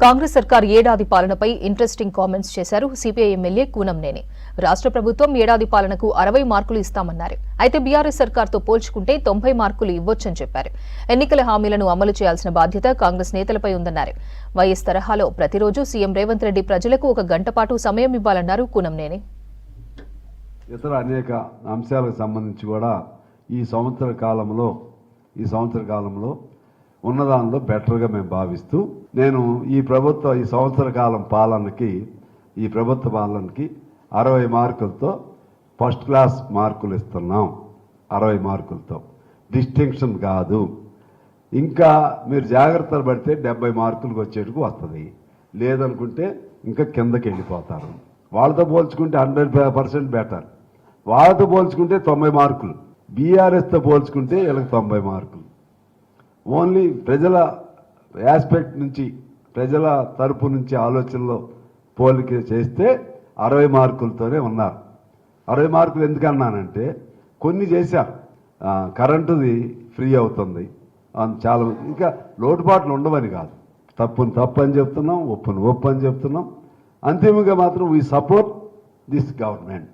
కాంగ్రెస్ సర్కార్ ఏడాది పాలనపై ఇంట్రెస్టింగ్ కామెంట్స్ చేశారు సిపిఐ ఎమ్మెల్యే కూనంనేని. రాష్ట్ర ప్రభుత్వం ఏడాది పాలనకు 60 మార్కులు ఇస్తామన్నారు. అయితే బీఆర్ఎస్ సర్కార్తో పోల్చుకుంటే 90 మార్కులు ఇవ్వొచ్చని చెప్పారు. ఎన్నికల హామీలను అమలు చేయాల్సిన బాధ్యత కాంగ్రెస్ నేతలపై ఉందన్నారు. వైఎస్ తరహాలో ప్రతిరోజు సీఎం రేవంత్ రెడ్డి ప్రజలకు 1 గంట పాటు సమయం ఇవ్వాలన్నారు కూనంనేని. ఇతర అనేక అంశాలకు సంబంధించి కూడా ఈ సంవత్సర కాలంలో ఉన్నదానిలో బెటర్గా మేము భావిస్తూ నేను ఈ సంవత్సర కాలం పాలనకి 60 మార్కులతో ఫస్ట్ క్లాస్ మార్కులు ఇస్తున్నాం. 60 మార్కులతో డిస్టింక్షన్ కాదు. ఇంకా మీరు జాగ్రత్తలు పడితే 70 మార్కులకు వచ్చేట్టుకు వస్తుంది. లేదనుకుంటే ఇంకా కిందకి వెళ్ళిపోతారు. వాళ్ళతో పోల్చుకుంటే 100% బెటర్. వాళ్ళతో పోల్చుకుంటే 90 మార్కులు, బీఆర్ఎస్తో పోల్చుకుంటే వీళ్ళకి 90 మార్కులు. ఓన్లీ ప్రజల ఆస్పెక్ట్ నుంచి, ప్రజల తరపు నుంచి ఆలోచనలో పోలిక చేస్తే 60 మార్కులతోనే ఉన్నారు. 60 మార్కులు ఎందుకన్నానంటే కొన్ని చేశారు. కరెంటుది ఫ్రీ అవుతుంది, చాలా ఇంకా లోటుపాట్లు ఉండవని కాదు. తప్పుని తప్పు అని చెప్తున్నాం, ఒప్పుని ఒప్పు అని చెప్తున్నాం. అంతిమంగా మాత్రం వీ సపోర్ట్ దిస్ గవర్నమెంట్.